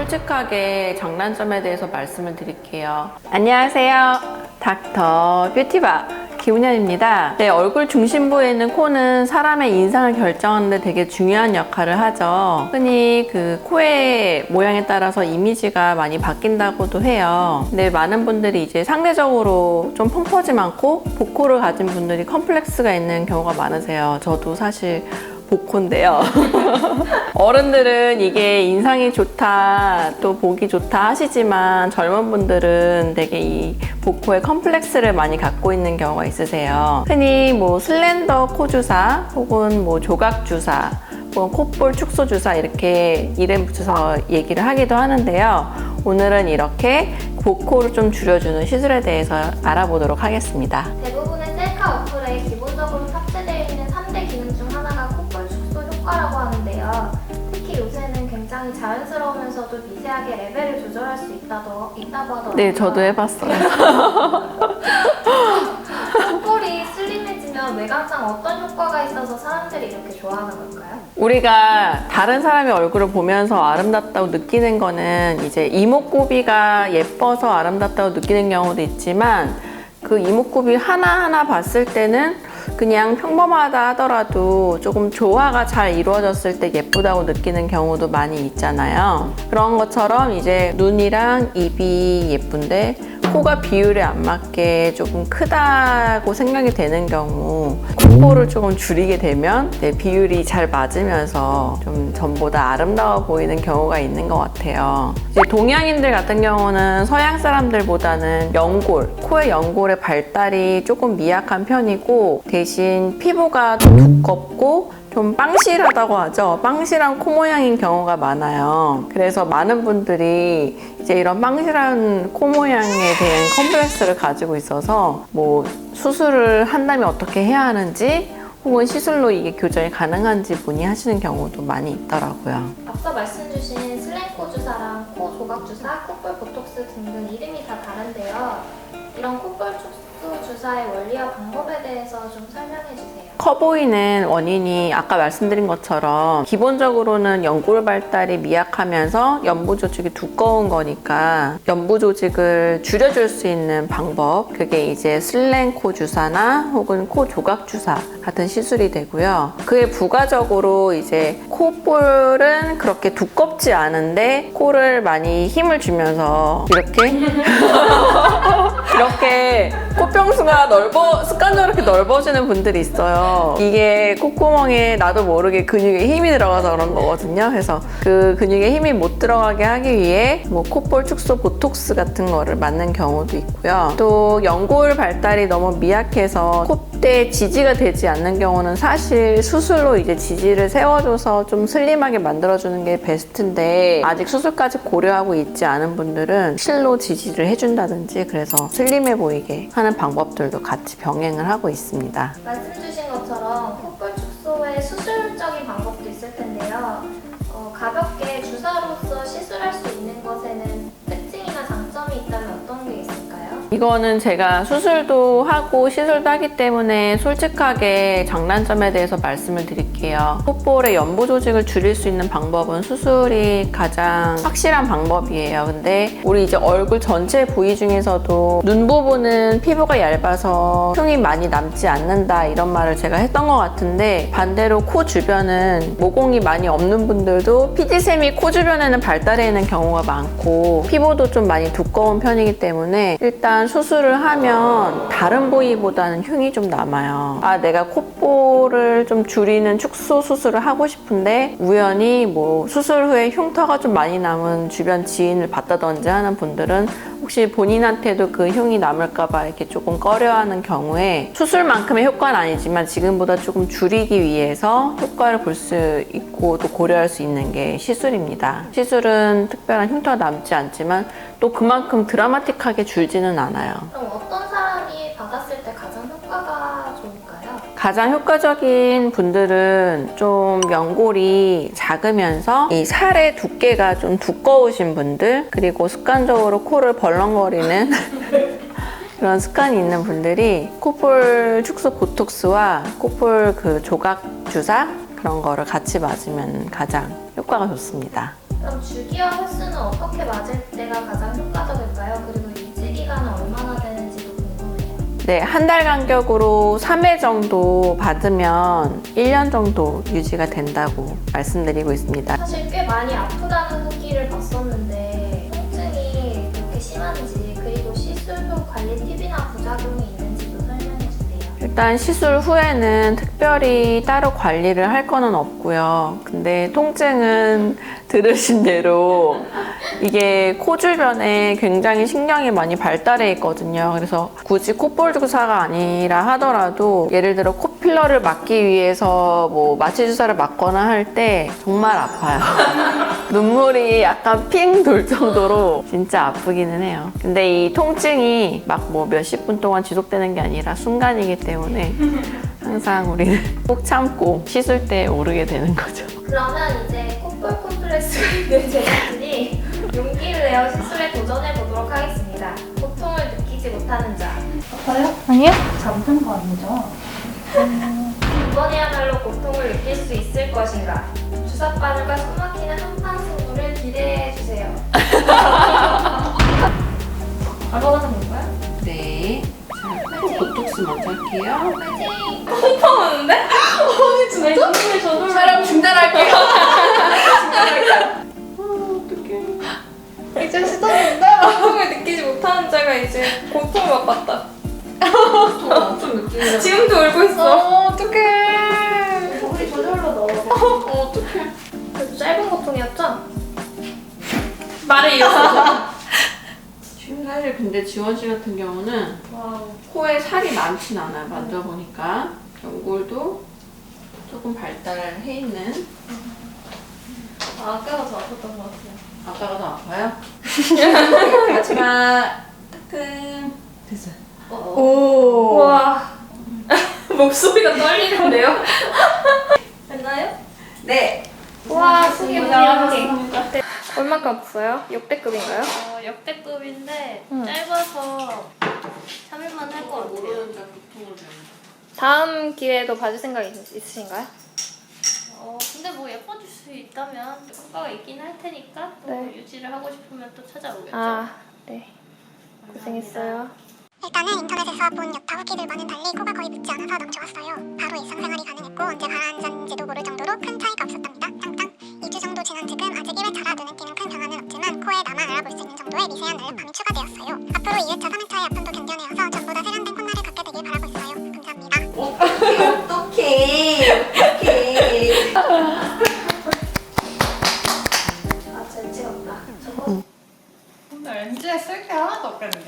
솔직하게 장단점에 대해서 말씀을 드릴게요. 안녕하세요. 닥터 뷰티바 김은현입니다. 네, 얼굴 중심부에 있는 코는 사람의 인상을 결정하는데 되게 중요한 역할을 하죠. 흔히 그 코의 모양에 따라서 이미지가 많이 바뀐다고도 해요. 근데 많은 분들이 이제 상대적으로 좀 펑퍼짐 많고 복코를 가진 분들이 컴플렉스가 있는 경우가 많으세요. 저도 사실 복코인데요. 어른들은 이게 인상이 좋다, 또 보기 좋다 하시지만 젊은 분들은 되게 이 복코에 컴플렉스를 많이 갖고 있는 경우가 있으세요. 흔히 뭐 슬렌더 코 주사 혹은 뭐 조각 주사, 콧볼 축소 주사 이렇게 이름 붙여서 얘기를 하기도 하는데요. 오늘은 이렇게 복코를 좀 줄여주는 시술에 대해서 알아보도록 하겠습니다. 대부분의 셀카 어플에 기본적으로 탑재되어 있는 3대 기능 중 하나가 콧볼 축소 효과라고 하는데요. 특히 요새는 굉장히 자연스러우면서도 미세하게 레벨을 조절할 수 있다고 하더라고요. 네, 저도 해봤어요. 콧볼이 슬림해지면 외관상 어떤 효과가 있어서 사람들이 이렇게 좋아하는 걸까요? 우리가 다른 사람의 얼굴을 보면서 아름답다고 느끼는 거는 이제 이목구비가 예뻐서 아름답다고 느끼는 경우도 있지만 그 이목구비 하나하나 봤을 때는 그냥 평범하다 하더라도 조금 조화가 잘 이루어졌을 때 예쁘다고 느끼는 경우도 많이 있잖아요. 그런 것처럼 이제 눈이랑 입이 예쁜데 코가 비율에 안 맞게 조금 크다고 생각이 되는 경우 콧볼을 조금 줄이게 되면 비율이 잘 맞으면서 좀 전보다 아름다워 보이는 경우가 있는 것 같아요. 이제 동양인들 같은 경우는 서양 사람들보다는 연골, 코의 연골의 발달이 조금 미약한 편이고 대신 피부가 좀 두껍고 좀 빵실하다고 하죠. 빵실한 코 모양인 경우가 많아요. 그래서 많은 분들이 이제 이런 빵실한 코 모양에 대한 컴플렉스를 가지고 있어서 뭐 수술을 한다면 어떻게 해야 하는지 혹은 시술로 이게 교정이 가능한지 문의하시는 경우도 많이 있더라고요. 앞서 말씀 주신 슬랭코 주사랑 코 조각 주사, 콧볼 보톡스 등등 이름이 다 다른데요. 이런 콧볼 축소 주사의 원리와 방법에 대해서 좀 설명해 주세요. 커 보이는 원인이 아까 말씀드린 것처럼 기본적으로는 연골 발달이 미약하면서 연부 조직이 두꺼운 거니까 연부 조직을 줄여줄 수 있는 방법, 그게 이제 슬랭코 주사나 혹은 코 조각 주사 같은 시술이 되고요. 그에 부가적으로 이제 콧볼은 그렇게 두껍지 않은데 코를 많이 힘을 주면서 이렇게 콧병수가 습관적으로 이렇게 넓어지는 분들이 있어요. 이게 콧구멍에 나도 모르게 근육에 힘이 들어가서 그런 거거든요. 그래서 그 근육에 힘이 못 들어가게 하기 위해 뭐 콧볼 축소 보톡스 같은 거를 맞는 경우도 있고요. 또 연골 발달이 너무 미약해서 콧대 지지가 되지 않는 경우는 사실 수술로 이제 지지를 세워줘서 좀 슬림하게 만들어주는 게 베스트인데 아직 수술까지 고려하고 있지 않은 분들은 실로 지지를 해준다든지 그래서 슬림해 보이게 하는 방법들도 같이 병행을 하고 있습니다. 말씀 주신 것처럼 콧볼 축소의 수술적인 방법도 있을 텐데요. 가볍게 주사로서 시술할 수 있는 것에는 특징이나 장점이 있다면 어떤 게 있을까요? 이거는 제가 수술도 하고 시술도 하기 때문에 솔직하게 장단점에 대해서 말씀을 드릴게요. 콧볼의 연부 조직을 줄일 수 있는 방법은 수술이 가장 확실한 방법이에요. 근데 우리 이제 얼굴 전체 부위 중에서도 눈 부분은 피부가 얇아서 흉이 많이 남지 않는다 이런 말을 제가 했던 것 같은데 반대로 코 주변은 모공이 많이 없는 분들도 피지샘이 코 주변에는 발달해 있는 경우가 많고 피부도 좀 많이 두꺼운 편이기 때문에 일단 수술을 하면 다른 부위보다는 흉이 좀 남아요. 내가 콧볼을 좀 줄이는 축소 수술을 하고 싶은데 우연히 뭐 수술 후에 흉터가 좀 많이 남은 주변 지인을 봤다든지 하는 분들은 혹시 본인한테도 그 흉이 남을까봐 이렇게 조금 꺼려하는 경우에 수술만큼의 효과는 아니지만 지금보다 조금 줄이기 위해서 효과를 볼 수 있고 또 고려할 수 있는 게 시술입니다. 시술은 특별한 흉터가 남지 않지만 또 그만큼 드라마틱하게 줄지는 않아요. 그럼 어떤 사람이 받았을 때 가장 효과가 좋을까요? 가장 효과적인 분들은 좀 연골이 작으면서 이 살의 두께가 좀 두꺼우신 분들, 그리고 습관적으로 코를 벌렁거리는 그런 습관이 있는 분들이 콧볼 축소 보톡스와 콧볼 그 조각 주사 그런 거를 같이 맞으면 가장 효과가 좋습니다. 그럼 주기와 횟수는 어떻게 맞을 때가 가장 효과적일까요? 그리고 유지 기간은 얼마나 되는지도 궁금해요. 네, 한 달 간격으로 3회 정도 받으면 1년 정도 유지가 된다고 말씀드리고 있습니다. 사실 꽤 많이 아프다는 후기를 봤었는데 통증이 그렇게 심한지 그리고 시술 후 관리 팁이나 부작용이 있는지도 설명해 주세요. 일단 시술 후에는 특별히 따로 관리를 할 거는 없고요. 근데 통증은 들으신 대로 이게 코 주변에 굉장히 신경이 많이 발달해 있거든요. 그래서 굳이 콧볼 주사가 아니라 하더라도 예를 들어 코필러를 맞기 위해서 뭐 마취 주사를 맞거나 할 때 정말 아파요. 눈물이 약간 핑 돌 정도로 진짜 아프기는 해요. 근데 이 통증이 막 뭐 몇십 분 동안 지속되는 게 아니라 순간이기 때문에 항상 우리는 꼭 참고 시술 때 오르게 되는 거죠. 그러면 이제 콧볼 콤플렉스가 있는 제작진이 용기를 내어 시술에 도전해 보도록 하겠습니다. 고통을 느끼지 못하는 자. 아파요? 아니요? 잠든 거 아니죠? 이번에야말로 고통을 느낄 수 있을 것인가? 주사바늘과 숨막히는 한판 승부를 기대해 주세요. 바로 하는 건가요? 네. 자, 코 보톡스 먼저 할게요. 파이팅! 험하는데? 아니 진짜? 촬영 중단할게요. 어떡해. 이제 시작인데? 고통을 느끼지 못하는 자가 이제 고통을 맛봤다. 엄청 느끼는 지금도 울고 있어. 어떡해. 우리 저절로 넣어서. 어떡해. 그래도 짧은 고통이었죠? 말을 이었어. 지금 사실 근데 지원 씨 같은 경우는 와우. 코에 살이 많진 않아요. 만져보니까 연골도 조금 발달해 있는. 아까가 더 아팠던 것 같아요. 아빠가 더 아파요? 같이가 따끔 됐어요. 오. 와. 목소리가 떨리는데요? 됐나요? 네. 와, 수기 고생하셨습니다. 얼마큼 아팠어요? 역대급인가요? 역대급인데 응. 짧아서 참을만 할 것 같아요. 모르는 자 고통을 배운다. 다음 기회에도 봐줄 생각 있으신가요? 근데 뭐 예뻐질 수 있다면 효과가 있긴 할 테니까 또 네. 유지를 하고 싶으면 또 찾아오겠죠. 네. 고생했어요. 일단은 인터넷에서 본 여타 후기들과는 달리 코가 거의 붓지 않아서 너무 좋았어요. 바로 일상생활이 가능했고 언제 가라앉았는지도 모를 정도로 큰 차이가 없었답니다. 땅땅. 2주 정도 지난 지금 아직 1회차라 눈에 띄는 큰 변화는 없지만 코에 나만 알아볼 수 있는 정도의 미세한 날렵함이 추가되었어요. 앞으로 2회차, 3회차의 아픔도 견뎌내어서 전보다 세련된 콧날을 갖게 되길 바라고 있어요. 감사합니다. 어떡해. 아, 잘 찍었다. 근데 렌즈에 쓸 게 하나도 없겠네.